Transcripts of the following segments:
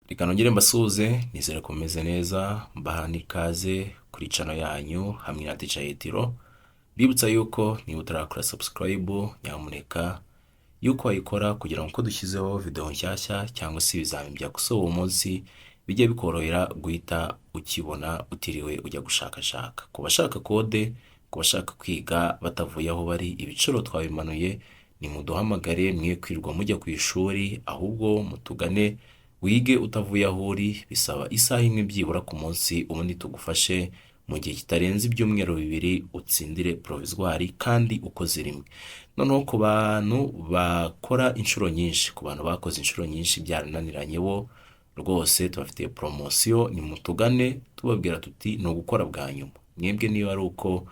Reka nongere mbasuhuze nizere ko mumeze neza mbaha n'ikaze kuri channel yanyu hamwe na Teacher Yetiro. Bibutsa yuko niba utarakora subscribe nyamuneka yuko wayikora kugira ngo uko dushyizeho video nshyashya cyangwa se ibizamini byagusohoye uwo munsi bijye bikorohera guhita ukibona utiriwe ujya gushakashaka. Ku bashaka kode, ku bashaka kwiga batavuye aho bari, ibiciro twabimanuye, ni muduhamagare mwe kwirwa mujya ku ishuri, ahubwo mutugane wige utavuye aho uri. Bisaba isaha imwe byibura ku munsi, ubundi tugufashe mu gihe kitarenze ibyumweru 2 utsindire provisoire kandi ukoze rimwe. Noneho ku bantu bakora inshuro nyinshi, ku bantu bakoze inshuro nyinshi byarananiranye bo rwose tubafitiye promotion, ni mutugane tubabwira tuti no gukora bwa nyuma. Mwebwe niba ari uko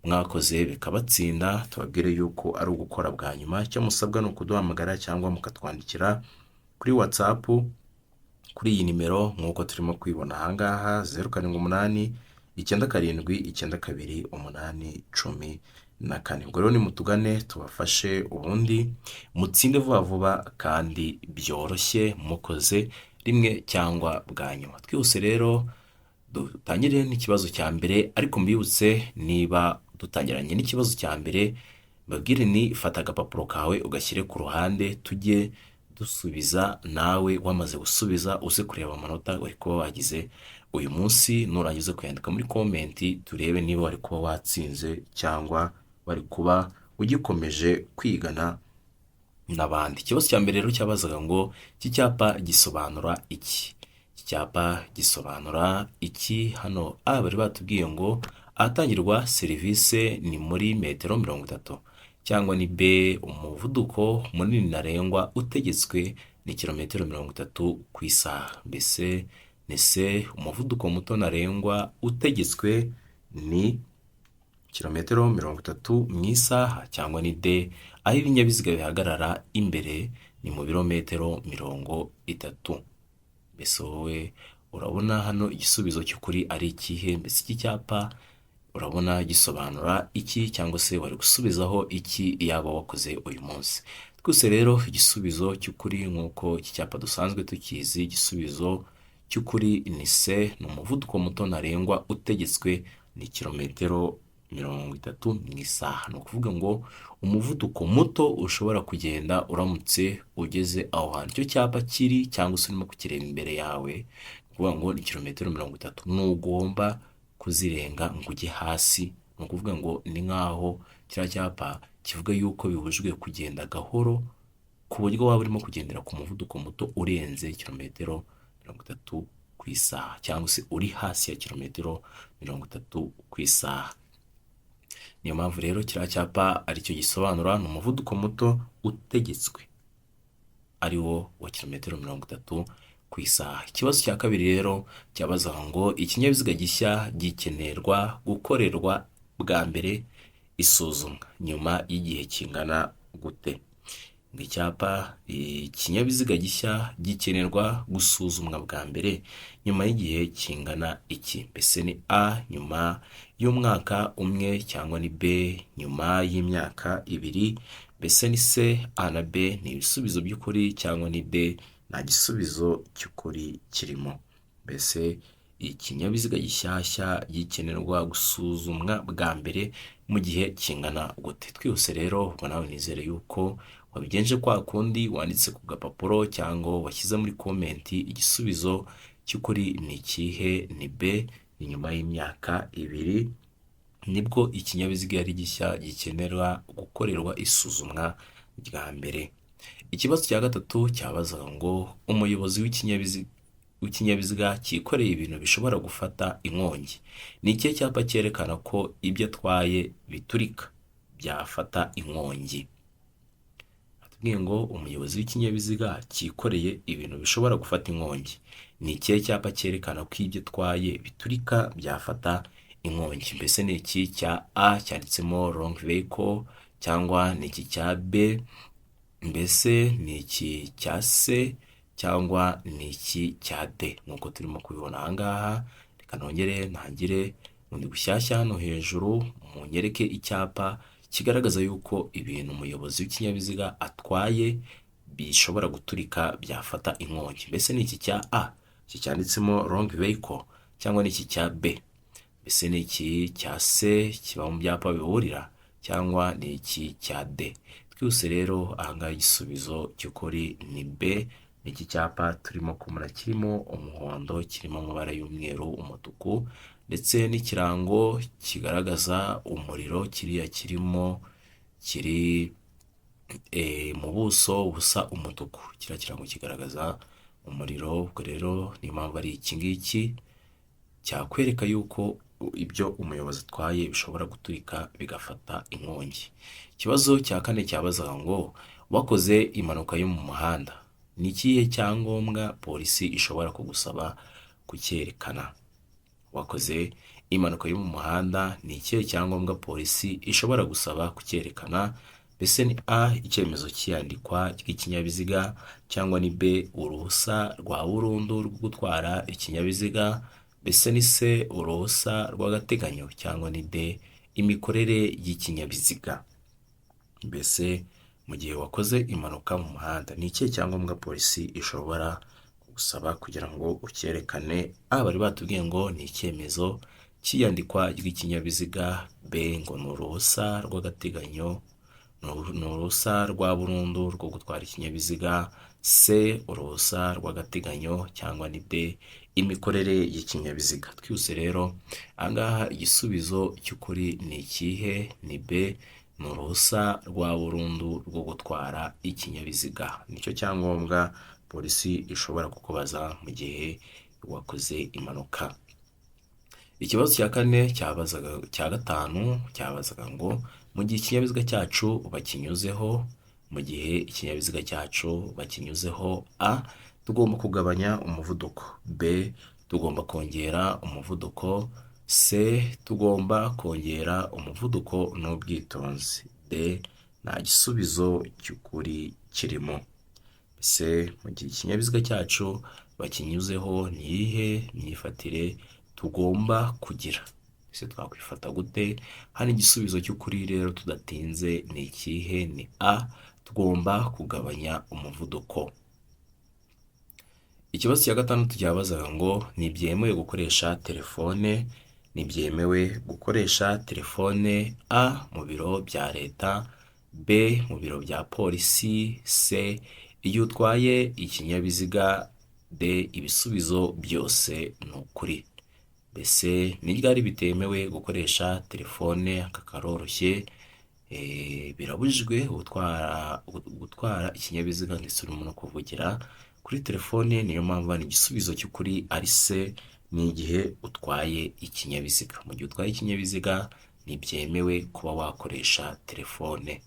mwakoze bikabatsinda tubabwire yuko ari ugukora bwa nyuma, cyo musabwa no kuduhamagara cyangwa mukatwandikira kuri WhatsApp kuri iyi nimero nkuko turimo kwibona ahangaha 078 97 92 814. Ubwo rero ni mutugane tubafashe ubundi mutsinde vuba vuba kandi byoroshye mukoze rimwe cyangwa bwa nyuma. Twihuse rero dutangire n'ikibazo cya mbere, ariko mbibutse niba dutangiranye n'ikibazo cya mbere babwire ni fata agapapuro kawe ugashyire ku ruhande tujye dusubiza, nawe wamaze gusubiza uze kureba amanota wari kuba wagize uyu munsi, nurangiza kuyandika muri comment turebe niba wari kuba watsinze cyangwa wari kuba ugikomeje kwigana n'abandi. Ikibazo cya mbere rero cyabazaga ngo iki cyapa gisobanura iki? Iki cyapa gisobanura iki? Hano bari batubwiye ngo ahatangirwa serivisi ni muri metero 30, cyangwa ni B umuvuduko munini ntarengwa utegetswe ni kilometero 30 ku isaha. Mbese ni C umuvuduko muto ntarengwa utegetswe ni kilometero 30 mu isaha, cyangwa ni D aho ibinyabiziga bihagarara imbere ni mu birometero 30. Mbese wowe urabona hano igisubizo cy'ukuri ari ikihe? Mbese iki cyapa urabona gisobanura iki, cyangwa se wari gusubizaho iki yaba wakoze uyu munsi? Twese rero igisubizo cy'ukuri nk'uko iki cyapa dusanzwe tukizi, igisubizo cy'ukuri ni C ni umuvuduko muto ntarengwa utegetswe ni kilometero 30 mu isaha. Ni ukuvuga ngo umuvuduko muto ushobora kugenda uramutse ugeze aho hantu icyo cyapa kiri, cyangwa se urimo kukireba imbere yawe, kuvuga ngo ni kilometero 30, ntugomba kuzirenga ngo ujye hasi. Ni ukuvuga ngo ni nkaho kiriya cyapa kivuga yuko bibujijwe kugenda gahoro ku buryo waba urimo kugendera ku muvuduko muto urenze kilometero 30 ku isaha, cyangwa se uri hasi ya kilometero 30 ku isaha. Niyo mpamvu rero kiriya cyapa aricyo gisobanura ni umuvuduko muto utegetswe ari wo wa kilometero 30 ku isaha. Ikibazo cya kabiri rero cyabazaga ngo ikinyabiziga gishya gikenerwa gukorerwa bwa mbere isuzumwa nyuma y'igihe kingana gute? Ngo icyapa ikinyabiziga gishya gikenerwa gusuzumwa bwa mbere nyuma y'igihe kingana iki? Mbese ni A nyuma y'umwaka umwe, cyangwa ni B nyuma y'imyaka 2? Mbese ni C, A na B ni ibisubizo by'ukuri, cyangwa ni D nta gisubizo cy'ukuri kirimo? Mbese ikinyabiziga gishyashya gikenerwa gusuzumwa bwa mbere mu gihe kingana gute? Twihuse rero ubwo nawe nizere yuko wabigenje kwa kundi wanditse ku gapapuro cyangwa washyize muri comment igisubizo cy'ukuri ni ikihe? Ni B ni nyuma y'imyaka 2 nibwo ikinyabiziga yari gishya gikenerwa gukorerwa isuzumwa rya mbere. Ikibazo cya gatatu cyabazaga ngo umuyobozi w'ikinyabiziga cyikoreye ibintu bishobora gufata inkongi. Ni ikihe cyapa cyerekana ko ibyo atwaye biturika byafata inkongi? Atubwiye ngo umuyobozi w'ikinyabiziga cyikoreye ibintu bishobora gufata inkongi. Ni ikihe cyapa cyerekana ko ibyo atwaye biturika byafata inkongi? Mbese ni iki cya A cyanditsemo wrong vehicle, cyangwa ni iki cya B? Mbese ni iki cya C, cyangwa ni iki cya D? Nkuko turimo kubibona ahangaha, reka nongere ntangire undi bushyashya hano hejuru munyereke icyapa kigaragaza yuko ibintu umuyobozi w'ikinyabiziga atwaye bishobora guturika byafata inkongi. Mbese ni iki cya A iki cyanditsemo long vehicle cyangwa n'iki cya B, mbese ni iki cya C kiba mu byapa biburira cyangwa ni iki cya D. Twose rero ahangaha igisubizo cy'ukuri ni B. Iki cyapa turimo kumura kirimo umuhondo, kirimo amabara y'umweru, umutuku ndetse n'ikirango kigaragaza umuriro, kiriya kirimo kiri mu buso busa umutuku. Kiriya kirango kigaragaza umuriro, ubwo rero niyo mpamvu ari iki ngiki cyakwereka yuko ibyo umuyobozi atwaye bishobora guturika bigafata inkongi. Ikibazo cya kane cyabazaga ngo wakoze impanuka yo mu muhanda, ni ikihe cyangombwa polisi ishobora kugusaba kucyerekana? Wakoze impanuka yo mu muhanda, ni ikihe cyangombwa polisi ishobora gusaba kucyerekana? Mbese ni A icyemezo cy'iyandikwa ry'ikinyabiziga, cyangwa ni B uruhusa rwa burundu rwo gutwara ikinyabiziga, mbese ni C uruhusa rw'agateganyo, cyangwa ni D imikorere y'ikinyabiziga. Mbese mu gihe wakoze impanuka mu muhanda, ni ikihe cyangombwa polisi ishobora gusaba kugira ngo ucyerekane? A bari batubwiye ngo ni icyemezo cy'iyandikwa ry'ikinyabiziga, B ngo ni uruhusa rw'agateganyo, ni uruhusa rwa burundu rwo gutwara ikinyabiziga, C uruhusa rw'agateganyo, cyangwa ni D imikorere y'ikinyabiziga. Twese rero ahangaha igisubizo cy'ukuri ni ikihe? Ni B, ni uruhusa rwa burundu rwo gutwara ikinyabiziga. Nicyo cyangombwa polisi ishobora kukubaza mu gihe wakoze impanuka. Ikibazo cya kane cya gatanu cyabazaga ngo mu gihe ikinyabiziga cyacu bakinyuzeho, mu gihe ikinyabiziga cyacu bakinyuzeho, A tugomba kugabanya umuvuduko, B tugomba kongera umuvuduko, C tugomba kongera umuvuduko n'ubwitonzi, D nta gisubizo cy'ukuri kirimo. Ese mu gihe ikinyabiziga cyacu bakinyuzeho, ni iyihe myifatire tugomba kugira? Ese twakwifata gute? Hano igisubizo cy'ukuri rero tudatinze ni ikihe? Ni A tugomba kugabanya umuvuduko. Ikibazo cya gatandatu cyabazaga ngo ntibyemewe gukoresha telefone, ntibyemewe gukoresha telefone, A mu biro bya leta, B mu biro bya polisi, C iyo utwaye ikinyabiziga, D ibisubizo byose ni ukuri. Mbese ni ryari bitemewe gukoresha telefone? Aka karoroshye, birabujijwe gutwara ikinyabiziga ndetse urimo no kuvugira kuri telefone. Niyo mpamvu ni igisubizo cy'ukuri ari C, ni igihe utwaye ikinyabiziga. Mu gihe utwaye ikinyabiziga ntibyemewe kuba wakoresha telefone.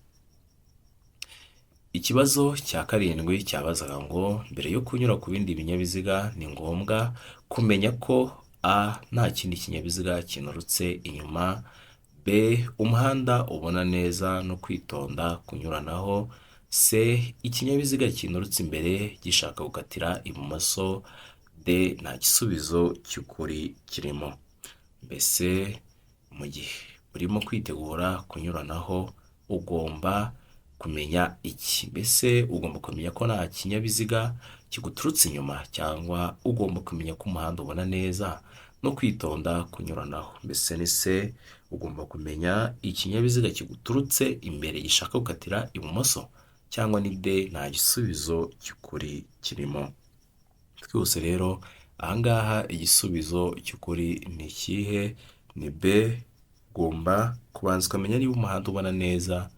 Ikibazo cya karindwi cyabazaga ngo mbere yo kunyura ku bindi binyabiziga ni ngombwa kumenya ko A nta kindi kinyabiziga kinurutse inyuma, B umuhanda ubona neza no kwitonda kunyuranaho, C ikinyabiziga kinurutse imbere gishaka gukatira ibumoso, D nta gisubizo cy'ukuri kirimo. Mbese mu gihe urimo kwitegura kunyuranaho ugomba kumenya iki? Mbese ugomba kumenya ko nta kinyabiziga kiguturutse inyuma, cyangwa ugomba kumenya ko umuhanda ubona neza no kwitonda kunyuranaho? Mbese ni C ugomba kumenya ikinyabiziga kiguturutse imbere gishaka gukatira ibumoso, cyangwa ni D nta gisubizo cy'ukuri kirimo. Twose rero ahangaha igisubizo cy'ukuri ni ikihe? Ni B, ugomba kubanza ukamenya niba umuhanda ubona neza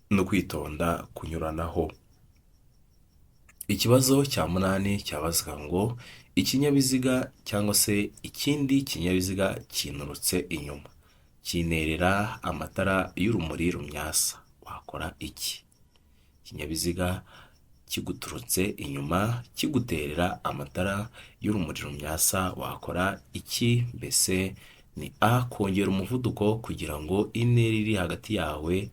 no kwitonda kunyuranaho. Ikibazo cya munani cyabazaga ngo ikinyabiziga cyangwa se ikindi kinyabiziga kinurutse inyuma kinerera amatara y'urumuri rumyasa, wakora iki? Ikinyabiziga kiguturutse inyuma kiguterera amatara y'urumuri rumyasa, wakora iki? Mbese ni A kongera umuvuduko kugira ngo intera iri hagati yawe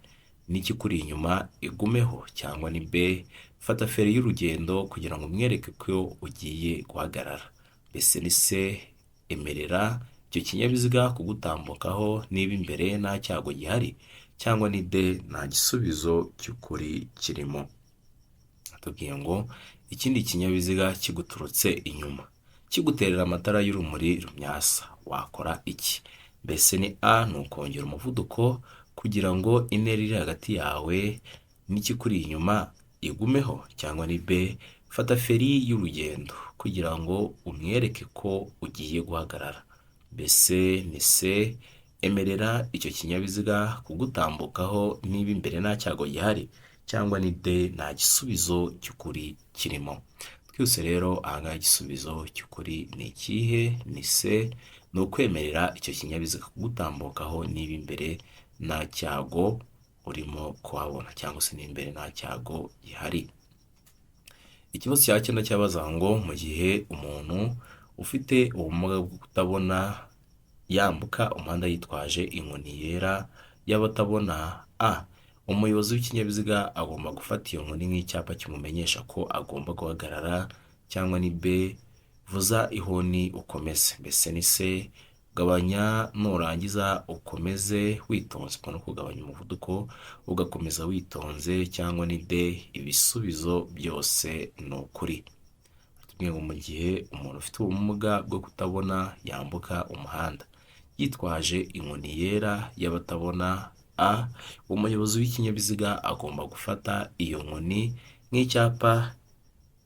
n'ikikuri inyuma igumeho, cyangwa ni B fata feri y'urugendo kugira ngo umwereke ko ugiye guhagarara. Mbese ni C emerera icyo kinyabiziga kugutambukaho niba imbere nta cyago gihari, cyangwa ni D nta gisubizo cy'ukuri kirimo. Atubwiye ngo ikindi kinyabiziga kiguturutse inyuma kiguterera amatara y'urumuri rumyasa, wakora iki? Mbese ni A ni ukongera umuvuduko kugira ngo intera iri hagati yawe n'ikikuri inyuma igumeho, cyangwa ni B fata feri y'urugendo kugira ngo umwereke ko ugiye guhagarara. Mbese ni C emerera icyo kinyabiziga kugutambukaho niba imbere nta cyago gihari, cyangwa ni D nta gisubizo cy'ukuri kirimo. Twese rero ahangaha igisubizo cy'ukuri ni ikihe? Ni C, ni ukwemerera icyo kinyabiziga kugutambukaho niba imbere nta cyago urimo kuhabona, cyangwa se n'imbere nta cyago gihari. Ikibazo cya cyenda cyabaza ngo mu gihe umuntu ufite ubumuga bwo kutabona yambuka umuhanda yitwaje inkoni yera y'abatabona, A umuyobozi w'ikinyabiziga agomba gufata iyo nkoni nk'icyapa kimumenyesha ko agomba guhagarara, cyangwa ni B vuza ihoni ukomeze. Mbese ni C gabanya nurangiza ukomeze witonze, no kugabanya umuvuduko ugakomeza witonze, cyangwa ni D ibisubizo byose ni ukuri. Tubwiye ngo mu gihe umuntu ufite ubumuga bwo kutabona yambuka umuhanda yitwaje inkoni yera y'abatabona, A umuyobozi w'ikinyabiziga agomba gufata iyo nkoni nk'icyapa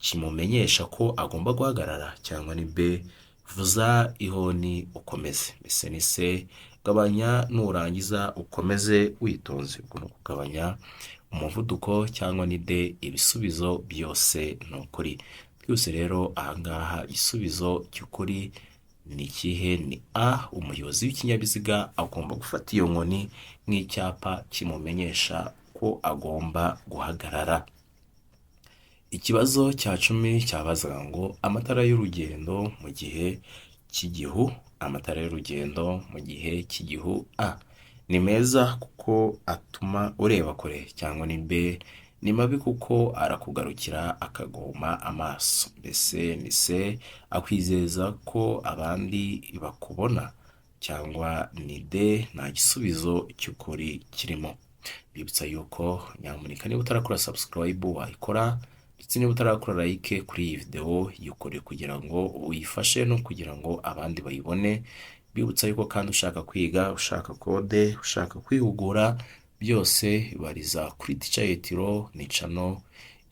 kimumenyesha ko agomba guhagarara, cyangwa ni B vuza ihoni ukomeze. Mbese ni C gabanya nurangiza ukomeze witonze, ubwo ni ukugabanya umuvuduko, cyangwa ni D ibisubizo byose ni ukuri. Twese rero ahangaha igisubizo cy'ukuri ni ikihe? Ni A umuyobozi w'ikinyabiziga agomba gufata iyo nkoni nk'icyapa kimumenyesha ko agomba guhagarara. Ikibazo cya 10 cyabazaga ngo amatara y'urugendo mu gihe cy'igihu, amatara y'urugendo mu gihe cy'igihu A ni meza kuko atuma ureba kure, cyangwa ni B ni mabi kuko arakugarukira akaguhuma amaso. Mbese ni C akwizeza ko abandi bakubona, cyangwa ni D nta gisubizo cy'ukuri kirimo. Bibutsa yuko nyamuneka niba utarakora subscribe wayikora, ndetse niba utarakora like kuri iyi video yikore kugira ngo uyifashe no kugira ngo abandi bayibone. Bibutsa yuko kandi ushaka kwiga, ushaka kode, ushaka kwihugura, byose bariza kuri Teacher ni channel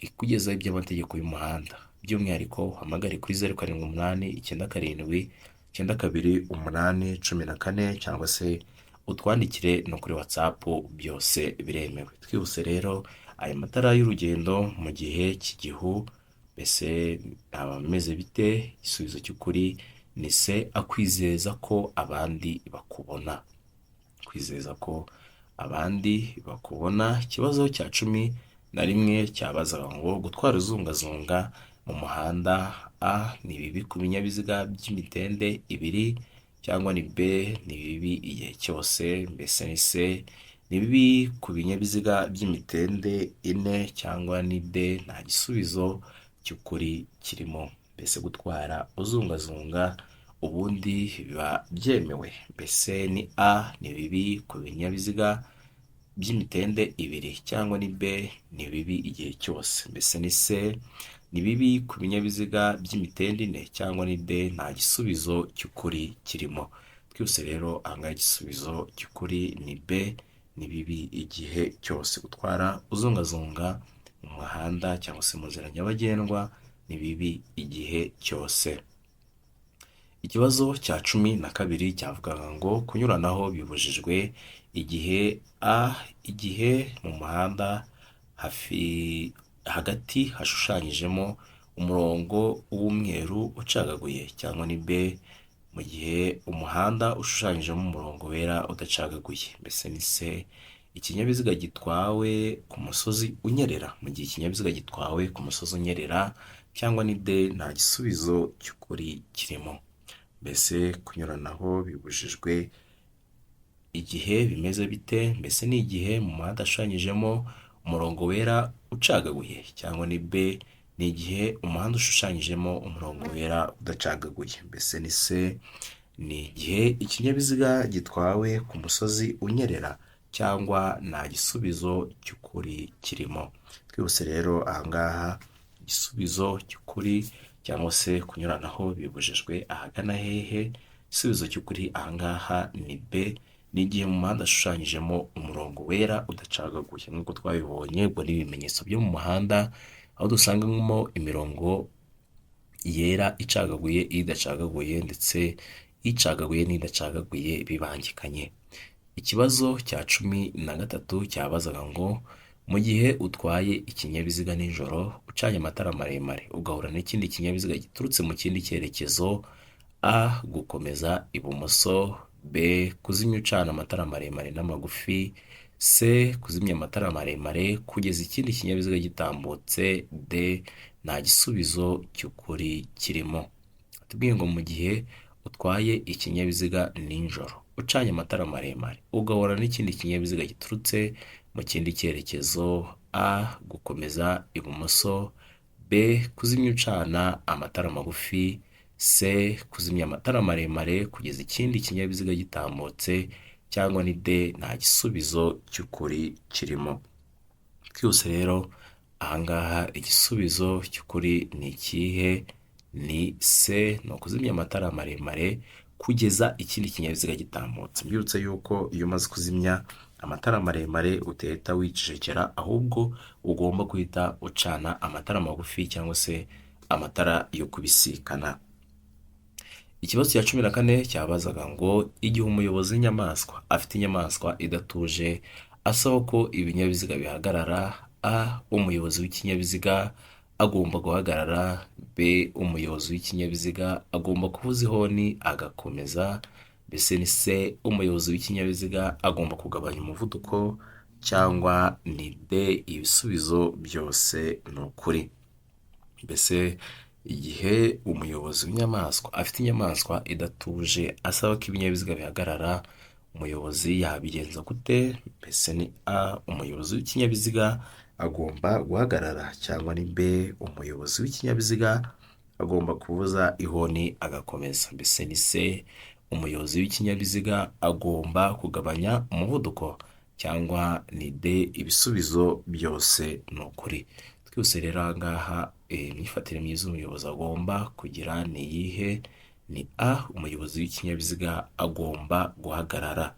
ikugezaho iby'amategeko y'umuhanda. By'umwihariko hamagare kuri 0788922814, cyangwa se utwandikire no kuri WhatsApp, byose biremewe. Twihuse rero aya matara y'urugendo mu gihe cy'igihu mbese abameze bite? Igisubizo cy'ukuri ni C akwizeza ko abandi bakubona, kwizeza ko abandi bakubona. Ikibazo cya 11 cyabazaga ngo gutwara uzungazunga mu muhanda A ni bibi ku binyabiziga by'imitende ibiri, cyangwa ni B ni bibi igihe cyose. Mbese ni C ni bibi ku binyabiziga by'imitende 4, cyangwa ni D nta gisubizo cy'ukuri kirimo. Mbese gutwara uzungazunga ubundi biba byemewe. Mbese ni A ni bibi ku binyabiziga by'imitende 2, cyangwa ni B ni bibi igihe cyose. Mbese ni C ni bibi ku binyabiziga by'imitende 4, cyangwa ni D nta gisubizo cy'ukuri kirimo. Twese rero ahangaha igisubizo cy'ukuri ni B ni bibi igihe cyose. Gutwara uzungazunga mu muhanda cyangwa se mu nzira nyabagendwa ni bibi igihe cyose. Ikibazo cya 12 cyavugaga ngo kunyuranaho bibujijwe igihe A igihe mu muhanda hagati hashushanyijemo umurongo w'umweru ucagaguye, cyangwa ni B mu gihe umuhanda ushushanyijemo umurongo wera udacagaguye. Mbese ni C ikinyabiziga gitwawe ku musozi unyerera, mu gihe ikinyabiziga gitwawe ku musozi unyerera, cyangwa ni D nta gisubizo cy'ukuri kirimo. Mbese kunyuranaho bibujijwe igihe bimeze bite? Mbese ni igihe mu muhanda hashushanyijemo umurongo wera ucagaguye, cyangwa ni B ni igihe umuhanda ushushanyijemo umurongo wera udacagaguye. Mbese ni C ni igihe ikinyabiziga gitwawe ku musozi unyerera, cyangwa nta gisubizo cy'ukuri kirimo. Twese rero ahangaha igisubizo cy'ukuri cyangwa se kunyuranaho bibujijwe ahagana hehe? Igisubizo cy'ukuri ahangaha ni B, ni igihe mu muhanda hashushanyijemo umurongo wera udacagaguye nk'uko twabibonye. Ubwo ni ibimenyetso byo mu muhanda, aho dusangamo imirongo yera icagaguye, idacagaguye, ndetse icagaguye n'idacagaguye bibangikanye. Ikibazo cya 13 cyabazaga ngo mu gihe utwaye ikinyabiziga nijoro ucanye amatara maremare ugahura n'ikindi kinyabiziga giturutse mu kindi cyerekezo, A gukomeza ibumoso, B kuzimya ucana amatara maremare n'amagufi, C kuzimya amatara maremare kugeza ikindi kinyabiziga gitambutse, D nta gisubizo cy'ukuri kirimo. Tubwiye ngo mu gihe utwaye ikinyabiziga nijoro ucanye amatara maremare ugahura n'ikindi kinyabiziga giturutse mu kindi cyerekezo, A gukomeza ibumoso, B kuzimya ucana amatara magufi, C kuzimya amatara maremare kugeza ikindi kinyabiziga gitambutse, cyangwa ni D nta gisubizo cy'ukuri kirimo. Twihuse rero ahangaha igisubizo cy'ukuri ni ikihe? Ni C, ni ukuzimya amatara maremare kugeza ikindi kinyabiziga gitambutse. Mbyibutse yuko iyo umaze kuzimya amatara maremare utahita wicecekera, ahubwo ugomba guhita ucana amatara magufi cyangwa se amatara yo kubisikana. Ikibazo cya 14 cyabazaga ngo igihe umuyobozi w'inyamaswa afite inyamaswa idatuje asaba ko ibinyabiziga bihagarara, A umuyobozi w'ikinyabiziga agomba guhagarara, B umuyobozi w'ikinyabiziga agomba kuvuza ihoni agakomeza, mbese ni C umuyobozi w'ikinyabiziga agomba kugabanya umuvuduko, cyangwa ni D ibisubizo byose ni ukuri. Mbese igihe umuyobozi w'inyamaswa afite inyamaswa idatuje asaba ko ibinyabiziga bihagarara, umuyobozi yabigenza gute? Mbese ni A umuyobozi w'ikinyabiziga agomba guhagarara, cyangwa ni B umuyobozi w'ikinyabiziga agomba kuvuza ihoni agakomeza, mbese ni C umuyobozi w'ikinyabiziga agomba kugabanya umuvuduko, cyangwa ni D ibisubizo byose ni ukuri. Twese rero ahangaha imyifatire myiza umuyobozi agomba kugira ni iyihe? Ni A umuyobozi w'ikinyabiziga agomba guhagarara.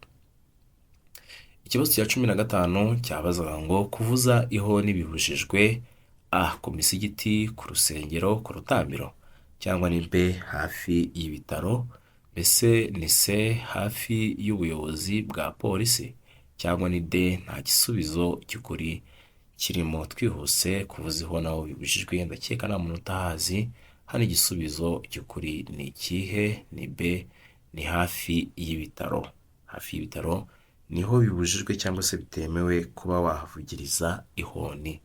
Ikibazo cya 15 cyabazaga ngo kuvuza ihoni bibujijwe, A ku misigiti, ku rusengero, ku rutambiro, cyangwa ni B hafi y'ibitaro, mbese ni C hafi y'ubuyobozi bwa polisi, cyangwa ni D nta gisubizo cy'ukuri kirimo. Twihuse kuvuza ihoni aho bibujijwe, ndakeka nta muntu utahazi. Hano igisubizo cy'ukuri ni ikihe? Ni B, ni hafi y'ibitaro. Hafi y'ibitaro niho bibujijwe cyangwa se bitemewe kuba wahavugiriza ihoni.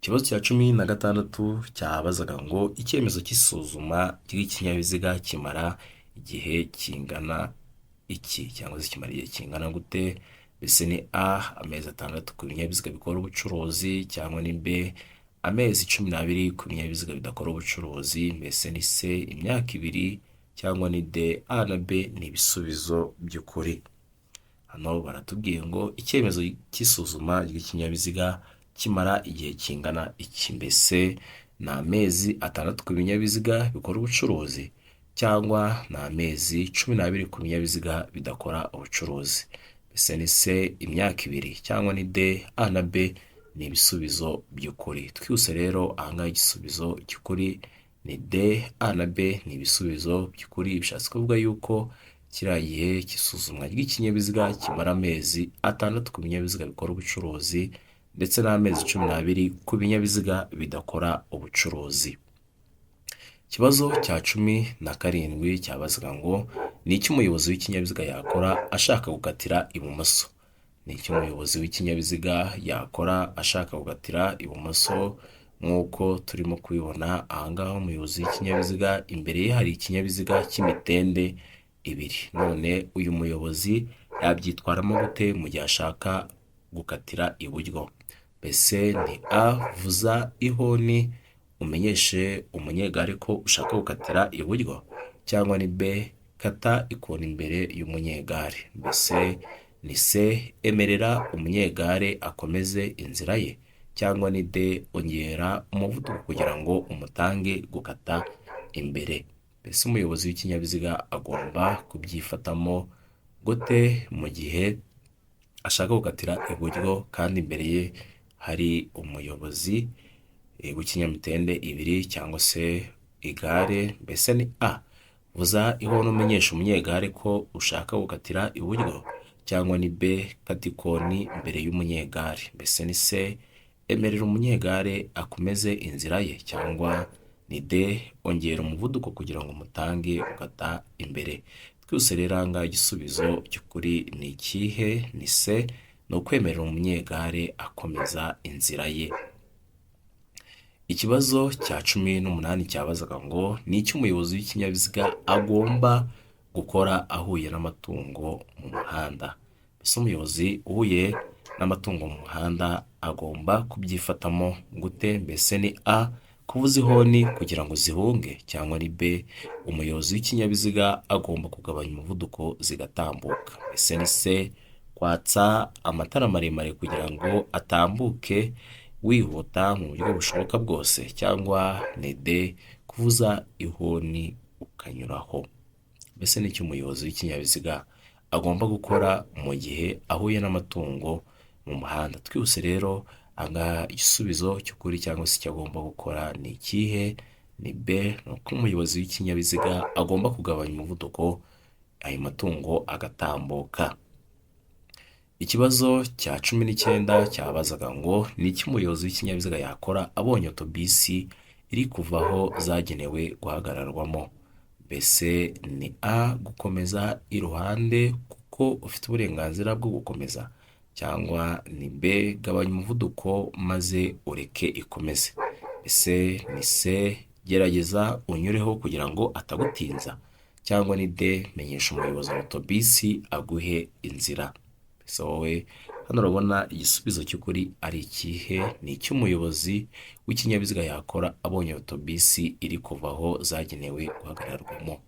Ikibazo cya 16 cyabazaga ngo icyemezo cy'isuzuma ry'ikinyabiziga kimara igihe kingana iki, cyangwa se kimara igihe kingana gute? Mbese ni A amezi 6 ku binyabiziga bikora ubucuruzi, cyangwa ni B amezi 12 ku binyabiziga bidakora ubucuruzi, mbese ni C imyaka 2, cyangwa ni D. A na B ni ibisubizo by'ukuri. Hano baratubwiye ngo icyemezo cy'isuzuma ry'ikinyabiziga kimara igihe kingana iki, mbese ni amezi 6 ku binyabiziga bikora ubucuruzi, cyangwa ni amezi 12 ku binyabiziga bidakora ubucuruzi, mbese ni C imyaka 2, cyangwa ni D. A na B ni ibisubizo by'ukuri. Twihuse rero ahangaha igisubizo cy'ukuri ni D. A na B ni ibisubizo by'ukuri. Bishatse kuvuga yuko kiriya gihe cy'isuzumwa ry'ikinyabiziga kimara amezi 6 ku binyabiziga bikora ubucuruzi, ndetse n'amezi 12 ku binyabiziga bidakora ubucuruzi. Ikibazo cya 17 cyabazaga ngo ni iki umuyobozi w'ikinyabiziga yakora ashaka gukatira ibumoso? Ni iki umuyobozi w'ikinyabiziga yakora ashaka gukatira ibumoso? Nk'uko turimo kubibona ahangaha umuyobozi w'ikinyabiziga imbere ye hari ikinyabiziga cy'imitende 2. None uyu muyobozi yabyitwaramo gute mu gihe ashaka gukatira iburyo? Mbese ni A vuza ihoni umenyeshe umunyegare ko ushaka gukatira iburyo, cyangwa ni B kata ikoni imbere y'umunyegare, mbese ni C emerera umunyegare akomeze inzira ye, cyangwa ni D ongera umuvuduko kugira ngo umutange gukata imbere. Mbese umuyobozi w'ikinyabiziga agomba kubyifatamo gute mu gihe ashaka gukatira iburyo kandi imbere ye hari umuyobozi w'ikinyamitende ibiri cyangwa se igare? Mbese ni A, vuza ihoni umenyesha umunyegare ko ushaka gukatira iburyo, cyangwa ni B, kata ikoni mbere y'umunyegare? Mbese ni C, emerera umunyegare akomeze inzira ye, cyangwa ni D, ongera umuvuduko kugira ngo umutange gukata imbere? Twese rero aha ngaha igisubizo cy'ukuri ni ikihe? Ni C, ni ukwemerera umunyegare akomeza inzira ye. Ikibazo cya 18 cyabazaga ngo ni iki umuyobozi w'ikinyabiziga agomba gukora ahuye n'amatungo mu muhanda? Mbese umuyobozi uhuye n'amatungo mu muhanda agomba kubyifatamo gute? Mbese ni A, kuvuza ihoni kugira ngo zihunge, cyangwa ni B, umuyobozi w'ikinyabiziga agomba kugabanya umuvuduko zigatambuka? Mbese ni C, kwatsa amatara maremare kugira ngo atambuke wihuta mu buryo bushoboka bwose, cyangwa ni D, kuvuza ihoni ukanyuraho? Mbese n'icyo umuyobozi w'ikinyabiziga agomba gukora mu gihe ahuye n'amatungo mu muhanda? Twihuse rero aha igisubizo cy'ukuri cyangwa se icyo agomba gukora ni ikihe? Ni B, ni uko umuyobozi w'ikinyabiziga agomba kugabanya umuvuduko ayo matungo agatambuka. Ikibazo cya 19 cyabazaga ngo ni iki umuyobozi w'ikinyabiziga yakora abonye otobisi iri kuva aho zagenewe guhagararwamo? Mbese ni A, gukomeza iruhande kuko ufite uburenganzira bwo gukomeza, cyangwa ni B, gabanya umuvuduko maze ureke ikomeze? Mbese ni C, gerageza unyureho kugira ngo atagutinza, cyangwa ni D, menyesha umuyobozi wa otobisi aguhe inzira? So wowe hano urabona igisubizo cy'ukuri ari ikihe? Ni icyo umuyobozi w'ikinyabiziga yakora abonye otobisi iri kuva aho zagenewe guhagararwamo?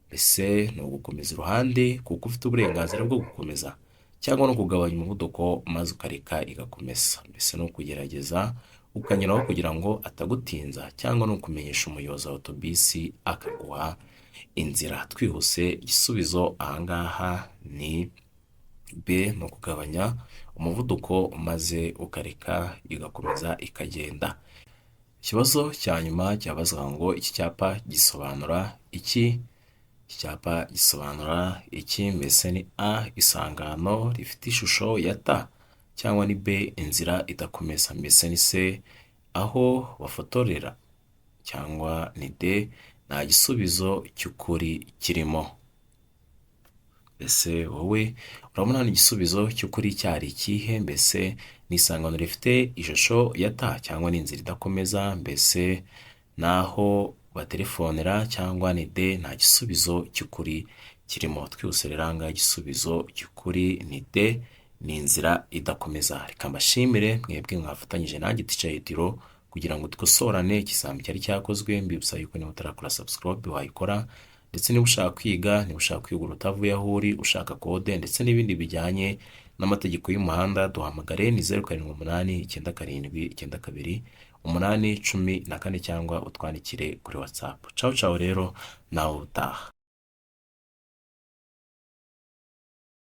Mbese ni ugukomeza iruhande kuko ufite uburenganzira bwo gukomeza, cyangwa no kugabanya umuvuduko maze ukareka igakomeza? Mbese no kugerageza ukanyuraho kugira ngo atagutinza, cyangwa no kumenyesha umuyobozi wa otobisi akaguha inzira? Twihuse igisubizo aha ngaha ni B, ni ukugabanya umuvuduko maze ukareka igakomeza ikagenda. Ikibazo cya nyuma cyabazaga ngo iki cyapa gisobanura iki? Iki cyapa gisobanura iki? Mbese ni A, isangano rifite ishusho ya T, cyangwa ni B, inzira idakomeza? Mbese ni C, aho bafotorera, cyangwa ni D, nta gisubizo cy'ukuri kirimo? Mbese wowe urabona hano igisubizo cy'ukuri cyari ikihe? Mbese ni isangano rifite ishusho ya T, cyangwa ni inzira idakomeza? Mbese naho batelefonera, cyangwa ni D, nta gisubizo cy'ukuri kirimo? Twihuse rero aha ngaha igisubizo cy'ukuri ni D, ni inzira idakomeza. Reka mbashimire mwebwe mwafatanyije nanjye Teacher Ediro kugira ngo dukosorane ikizami cyari cyakozwe. Mbibutsa yuko niba utarakora subscribe wayikora, ndetse niba ushaka kwiga, niba ushaka kwigura utavuye aho uri, ushaka kode ndetse n'ibindi bijyanye n'amategeko y'umuhanda, duhamagare ni 07897292 814, cyangwa utwandikire kuri WhatsApp. Ciao ciao rero, nawe utaha.